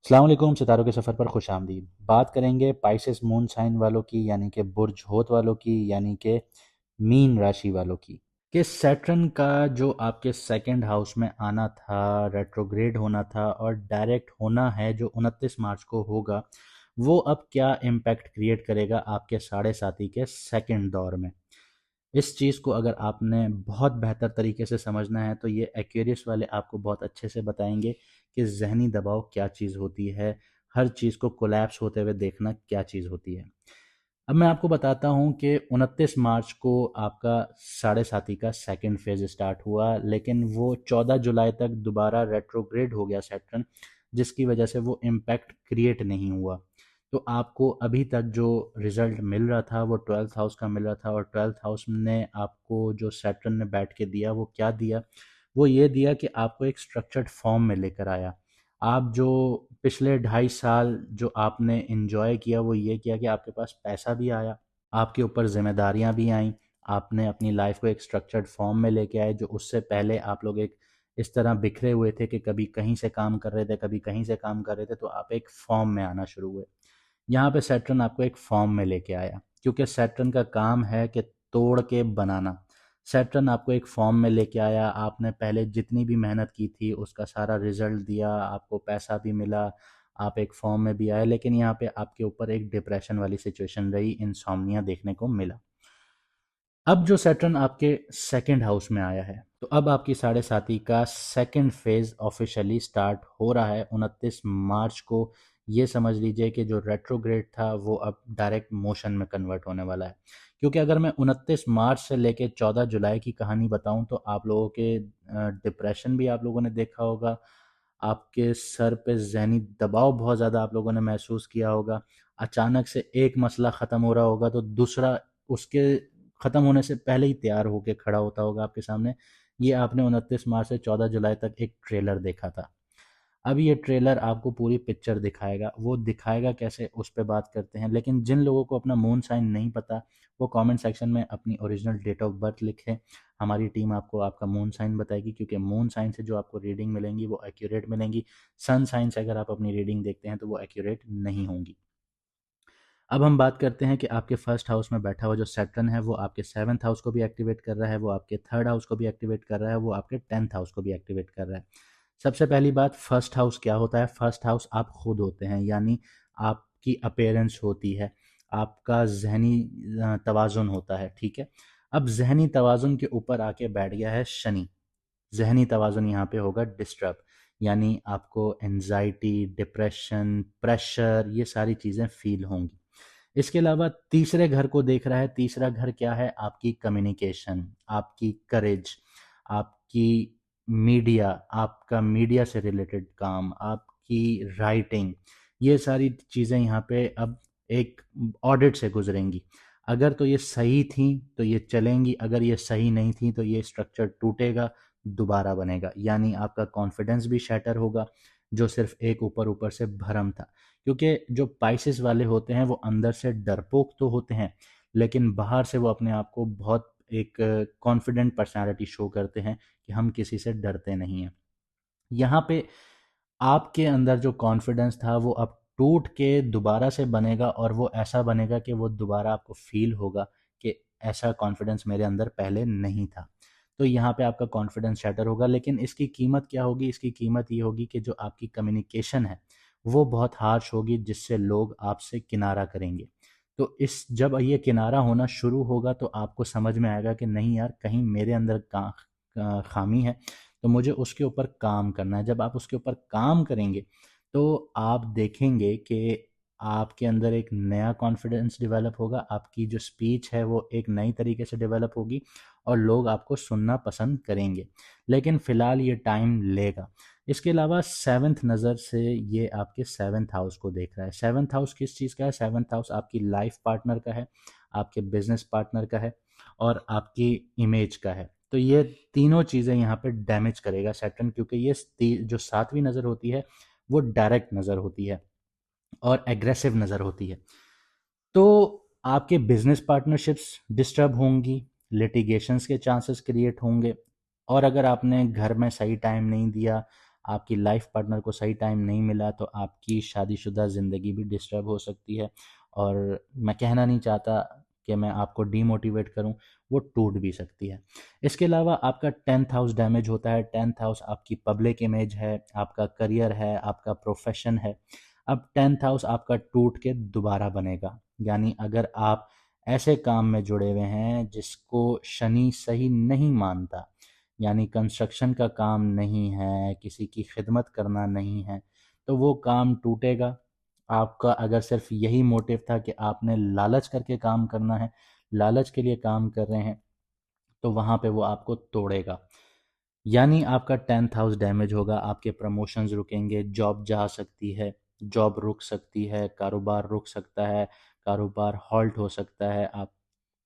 अस्सलाम वालेकुम, सितारों के सफ़र पर खुश आमदीद। बात करेंगे पाइसेस मून साइन वालों की, यानी कि बुर्ज होत वालों की, यानी कि मीन राशि वालों की। कि सैटर्न का जो आपके सेकंड हाउस में आना था, रेट्रोग्रेड होना था और डायरेक्ट होना है जो 29 मार्च को होगा, वो अब क्या इम्पैक्ट क्रिएट करेगा आपके साढ़े साथी के सेकंड दौर में। इस चीज़ को अगर आपने बहुत बेहतर तरीके से समझना है तो ये एक्वेरियस वाले आपको बहुत अच्छे से बताएंगे कि ज़हनी दबाव क्या चीज़ होती है, हर चीज़ को कोलैप्स होते हुए देखना क्या चीज़ होती है। अब मैं आपको बताता हूँ कि 29 मार्च को आपका साढ़े साथी का सेकंड फेज़ स्टार्ट हुआ, लेकिन वो 14 जुलाई तक दोबारा रेट्रोग्रेड हो गया सैटर्न, जिसकी वजह से वो इम्पैक्ट क्रिएट नहीं हुआ। तो आपको अभी तक जो रिजल्ट मिल रहा था वो 12th हाउस का मिल रहा था, और 12th हाउस ने आपको जो सैटर्न ने बैठ के दिया वो क्या दिया, वो ये दिया कि आपको एक स्ट्रक्चर्ड फॉर्म में लेकर आया। आप जो पिछले 2.5 साल जो आपने एंजॉय किया वो ये किया कि आपके पास पैसा भी आया, आपके ऊपर जिम्मेदारियां भी आईं, आपने अपनी लाइफ को एक स्ट्रक्चर्ड फॉर्म में लेके आए। जो उससे पहले आप लोग एक इस तरह बिखरे हुए थे कि कभी कहीं से काम कर रहे थे, कभी कहीं से काम कर रहे थे, तो आप एक फॉर्म में आना शुरू हुए। यहाँ पे सैटर्न आपको एक फॉर्म में लेके आया, क्योंकि सैटर्न का काम है कि तोड़ के बनाना। सैटर्न आपको एक फॉर्म में लेके आया, आपने पहले जितनी भी मेहनत की थी उसका सारा रिजल्ट दिया, आपको पैसा भी मिला, आप एक फॉर्म में भी आए, लेकिन यहाँ पे आपके ऊपर एक डिप्रेशन वाली सिचुएशन रही, इंसोम्निया देखने को मिला। अब जो सैटर्न आपके सेकंड हाउस में आया है, तो अब आपकी साढ़े साथी का सेकंड फेज ऑफिशियली स्टार्ट हो रहा है 29 मार्च को। ये समझ लीजिए कि जो रेट्रोग्रेड था वो अब डायरेक्ट मोशन में कन्वर्ट होने वाला है। क्योंकि अगर मैं 29 मार्च से लेके 14 जुलाई की कहानी बताऊं तो आप लोगों के डिप्रेशन भी आप लोगों ने देखा होगा, आपके सर पे ज़हनी दबाव बहुत ज़्यादा आप लोगों ने महसूस किया होगा। अचानक से एक मसला ख़त्म हो रहा होगा तो दूसरा उसके ख़त्म होने से पहले ही तैयार होके खड़ा होता होगा आपके सामने। ये आपने 29 मार्च से 14 जुलाई तक एक ट्रेलर देखा था। अब ये ट्रेलर आपको पूरी पिक्चर दिखाएगा। वो दिखाएगा कैसे, उस पे बात करते हैं। लेकिन जिन लोगों को अपना मून साइन नहीं पता, वो कमेंट सेक्शन में अपनी ओरिजिनल डेट ऑफ बर्थ लिखें। हमारी टीम आपको आपका मून साइन बताएगी, क्योंकि मून साइन से जो आपको रीडिंग मिलेंगी वो एक्यूरेट मिलेंगी। सन साइन से अगर आप अपनी रीडिंग देखते हैं तो वो एक्यूरेट नहीं होंगी। अब हम बात करते हैं कि आपके फर्स्ट हाउस में बैठा हुआ जो सैटर्न है वो आपके सेवन्थ हाउस को भी एक्टिवेट कर रहा है, वो आपके थर्ड हाउस को भी एक्टिवेट कर रहा है, वो आपके 10th हाउस को भी एक्टिवेट कर रहा है। सबसे पहली बात, फर्स्ट हाउस क्या होता है? फर्स्ट हाउस आप खुद होते हैं, यानी आपकी अपीयरेंस होती है, आपका जहनी तवाज़ुन होता है, ठीक है। अब जहनी तवाज़ुन के ऊपर आके बैठ गया है शनि। जहनी तवाज़ुन यहाँ पे होगा डिस्टर्ब, यानी आपको एंजाइटी, डिप्रेशन, प्रेशर, ये सारी चीज़ें फील होंगी। इसके अलावा तीसरे घर को देख रहा है। तीसरा घर क्या है? आपकी कम्युनिकेशन, आपकी करेज, आपकी मीडिया, आपका मीडिया से रिलेटेड काम, आपकी राइटिंग, ये सारी चीज़ें यहाँ पे अब एक ऑडिट से गुजरेंगी। अगर तो ये सही थी तो ये चलेंगी, अगर ये सही नहीं थी तो ये स्ट्रक्चर टूटेगा, दोबारा बनेगा। यानी आपका कॉन्फिडेंस भी शैटर होगा, जो सिर्फ एक ऊपर ऊपर से भरम था। क्योंकि जो पाइसेस वाले होते हैं वो अंदर से डरपोक तो होते हैं, लेकिन बाहर से वो अपने आप को बहुत एक कॉन्फिडेंट पर्सनालिटी शो करते हैं कि हम किसी से डरते नहीं हैं। यहाँ पे आपके अंदर जो कॉन्फिडेंस था वो अब टूट के दोबारा से बनेगा, और वो ऐसा बनेगा कि वो दोबारा आपको फील होगा कि ऐसा कॉन्फिडेंस मेरे अंदर पहले नहीं था। तो यहाँ पे आपका कॉन्फिडेंस शैटर होगा, लेकिन इसकी कीमत क्या होगी? इसकी कीमत ये होगी कि जो आपकी कम्युनिकेशन है वो बहुत हार्श होगी, जिससे लोग आपसे किनारा करेंगे। तो इस जब ये किनारा होना शुरू होगा तो आपको समझ में आएगा कि नहीं यार, कहीं मेरे अंदर खामी है, तो मुझे उसके ऊपर काम करना है। जब आप उसके ऊपर काम करेंगे तो आप देखेंगे कि आपके अंदर एक नया कॉन्फिडेंस डेवलप होगा, आपकी जो स्पीच है वो एक नई तरीके से डेवलप होगी, और लोग आपको सुनना पसंद करेंगे। लेकिन फ़िलहाल ये टाइम लेगा। इसके अलावा सेवन्थ नज़र से ये आपके सेवन्थ हाउस को देख रहा है। सेवन्थ हाउस किस चीज़ का है? सेवन्थ हाउस आपकी लाइफ पार्टनर का है, आपके बिजनेस पार्टनर का है, और आपकी इमेज का है। तो ये तीनों चीज़ें यहाँ पे डैमेज करेगा सैटर्न, क्योंकि ये जो सातवीं नज़र होती है वो डायरेक्ट नज़र होती है और एग्रेसिव नज़र होती है। तो आपके बिजनेस पार्टनरशिप्स डिस्टर्ब होंगी, लिटिगेशंस के चांसेस क्रिएट होंगे, और अगर आपने घर में सही टाइम नहीं दिया, आपकी लाइफ पार्टनर को सही टाइम नहीं मिला तो आपकी शादीशुदा ज़िंदगी भी डिस्टर्ब हो सकती है। और मैं कहना नहीं चाहता कि मैं आपको डीमोटिवेट करूं, वो टूट भी सकती है। इसके अलावा आपका 10th हाउस डैमेज होता है। 10th हाउस आपकी पब्लिक इमेज है, आपका करियर है, आपका प्रोफेशन है। अब 10th हाउस आपका टूट के दोबारा बनेगा, यानी अगर आप ऐसे काम में जुड़े हुए हैं जिसको शनि सही नहीं मानता, यानी कंस्ट्रक्शन का काम नहीं है, किसी की खिदमत करना नहीं है, तो वो काम टूटेगा। आपका अगर सिर्फ यही मोटिव था कि आपने लालच करके काम करना है, लालच के लिए काम कर रहे हैं, तो वहाँ पे वो आपको तोड़ेगा। यानी आपका 10th हाउस डैमेज होगा, आपके प्रमोशंस रुकेंगे, जॉब जा सकती है, जॉब रुक सकती है, कारोबार रुक सकता है, कारोबार हॉल्ट हो सकता है। आप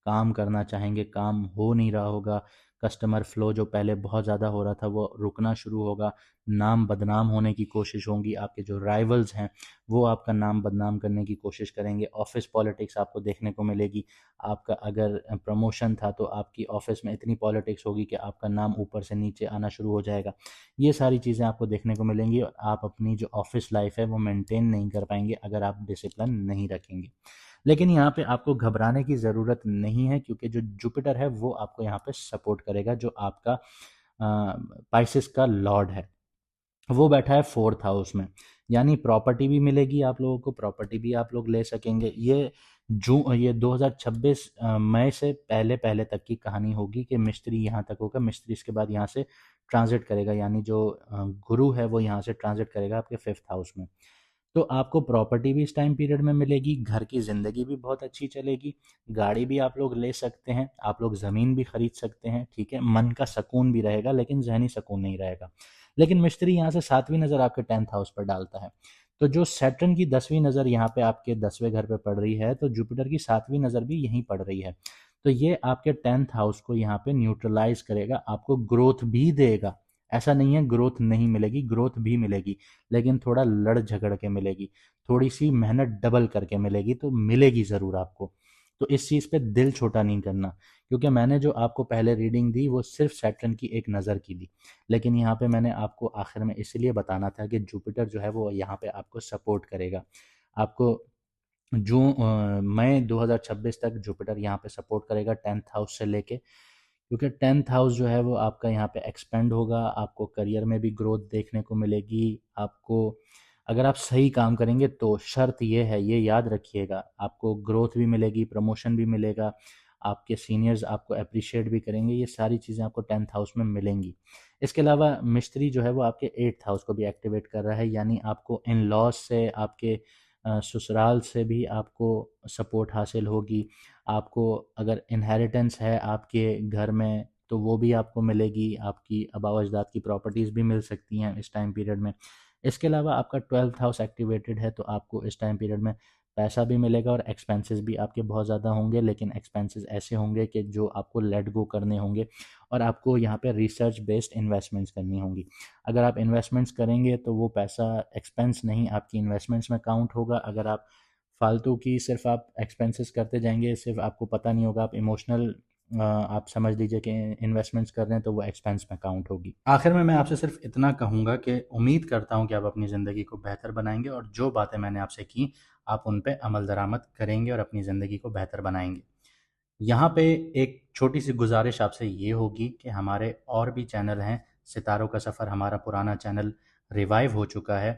काम करना चाहेंगे, काम हो नहीं रहा होगा, कस्टमर फ्लो जो पहले बहुत ज़्यादा हो रहा था वो रुकना शुरू होगा, नाम बदनाम होने की कोशिश होंगी, आपके जो राइवल्स हैं वो आपका नाम बदनाम करने की कोशिश करेंगे, ऑफिस पॉलिटिक्स आपको देखने को मिलेगी। आपका अगर प्रमोशन था तो आपकी ऑफिस में इतनी पॉलिटिक्स होगी कि आपका नाम ऊपर से नीचे आना शुरू हो जाएगा। ये सारी चीज़ें आपको देखने को मिलेंगी और आप अपनी जो ऑफिस लाइफ है वो मेंटेन नहीं कर पाएंगे अगर आप डिसिप्लिन नहीं रखेंगे। लेकिन यहाँ पे आपको घबराने की ज़रूरत नहीं है, क्योंकि जो जुपिटर है वो आपको यहाँ पे सपोर्ट करेगा, जो आपका पाइसेस का लॉर्ड है, वो बैठा है 4th हाउस में। यानी प्रॉपर्टी भी मिलेगी आप लोगों को, प्रॉपर्टी भी आप लोग ले सकेंगे। ये 2026 मई से पहले पहले तक की कहानी होगी कि मिस्त्री यहाँ तक होगा, मिस्त्री इसके बाद यहाँ से ट्रांजिट करेगा, यानी जो गुरु है वो यहाँ से ट्रांजिट करेगा आपके 5th हाउस में। तो आपको प्रॉपर्टी भी इस टाइम पीरियड में मिलेगी, घर की ज़िंदगी भी बहुत अच्छी चलेगी, गाड़ी भी आप लोग ले सकते हैं, आप लोग ज़मीन भी खरीद सकते हैं, ठीक है, मन का सुकून भी रहेगा लेकिन जहनी सुकून नहीं रहेगा। लेकिन मिस्त्री यहाँ से 7वीं नज़र आपके 10th हाउस पर डालता है, तो जो सैटर्न की 10वीं नज़र यहाँ पे आपके 10वें घर पे पड़ रही है, तो जुपिटर की 7वीं नज़र भी यहीं पड़ रही है। तो ये आपके 10th हाउस को यहाँ पे न्यूट्रलाइज करेगा, आपको ग्रोथ भी देगा। ऐसा नहीं है ग्रोथ नहीं मिलेगी, ग्रोथ भी मिलेगी, लेकिन थोड़ा लड़ झगड़ के मिलेगी, थोड़ी सी मेहनत डबल करके मिलेगी, तो मिलेगी ज़रूर आपको। तो इस चीज़ पे दिल छोटा नहीं करना, क्योंकि मैंने जो आपको पहले रीडिंग दी वो सिर्फ सैटर्न की एक नज़र की दी, लेकिन यहाँ पे मैंने आपको आखिर में इसलिए बताना था कि जुपिटर जो है वो यहाँ पे आपको सपोर्ट करेगा। आपको मई 2026 तक जुपिटर यहाँ पे सपोर्ट करेगा 10th हाउस से लेके, क्योंकि 10th हाउस जो है वो आपका यहाँ पे एक्सपेंड होगा, आपको करियर में भी ग्रोथ देखने को मिलेगी। आपको अगर आप सही काम करेंगे तो शर्त ये है, ये याद रखिएगा, आपको ग्रोथ भी मिलेगी, प्रमोशन भी मिलेगा, आपके सीनियर्स आपको अप्रिशिएट भी करेंगे, ये सारी चीज़ें आपको 10th हाउस में मिलेंगी। इसके अलावा मिस्त्री जो है वो आपके 8th हाउस को भी एक्टिवेट कर रहा है, यानी आपको इन लॉज से, आपके ससुराल से भी आपको सपोर्ट हासिल होगी। आपको अगर इनहेरिटेंस है आपके घर में तो वो भी आपको मिलेगी, आपकी आबा अजदाद की प्रॉपर्टीज़ भी मिल सकती हैं इस टाइम पीरियड में। इसके अलावा आपका 12th हाउस एक्टिवेटेड है, तो आपको इस टाइम पीरियड में पैसा भी मिलेगा और एक्सपेंसेस भी आपके बहुत ज़्यादा होंगे, लेकिन एक्सपेंसेस ऐसे होंगे कि जो आपको लेट गो करने होंगे, और आपको यहाँ पे रिसर्च बेस्ड इन्वेस्टमेंट्स करनी होंगी। अगर आप इन्वेस्टमेंट्स करेंगे तो वो पैसा एक्सपेंस नहीं आपकी इन्वेस्टमेंट्स में काउंट होगा। अगर आप फालतू की सिर्फ आप एक्सपेंसेस करते जाएंगे, सिर्फ आपको पता नहीं होगा, आप इमोशनल आप समझ लीजिए कि इन्वेस्टमेंट्स कर रहे हैं, तो वो एक्सपेंस में काउंट होगी। आखिर में मैं आपसे सिर्फ इतना कहूँगा कि उम्मीद करता हूँ कि आप अपनी ज़िंदगी को बेहतर बनाएंगे और जो बातें मैंने आपसे की आप उन पे अमल दरामद करेंगे और अपनी ज़िंदगी को बेहतर बनाएंगे। यहाँ पे एक छोटी सी गुजारिश आपसे ये होगी कि हमारे और भी चैनल हैं। सितारों का सफ़र हमारा पुराना चैनल रिवाइव हो चुका है,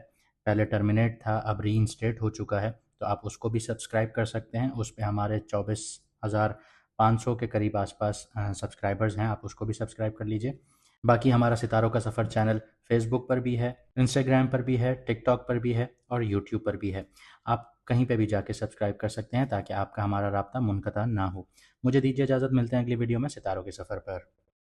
पहले टर्मिनेट था, अब रीइंस्टेट हो चुका है, तो आप उसको भी सब्सक्राइब कर सकते हैं। उस पे हमारे 24,500 के करीब आसपास सब्सक्राइबर्स हैं, आप उसको भी सब्सक्राइब कर लीजिए। बाकी हमारा सितारों का सफ़र चैनल फेसबुक पर भी है, इंस्टाग्राम पर भी है, टिकटॉक पर भी है और यूट्यूब पर भी है। आप कहीं पे भी जाके सब्सक्राइब कर सकते हैं ताकि आपका हमारा राब्ता मुनक़ता ना हो। मुझे दीजिए इजाज़त, मिलते हैं अगली वीडियो में सितारों के सफ़र पर।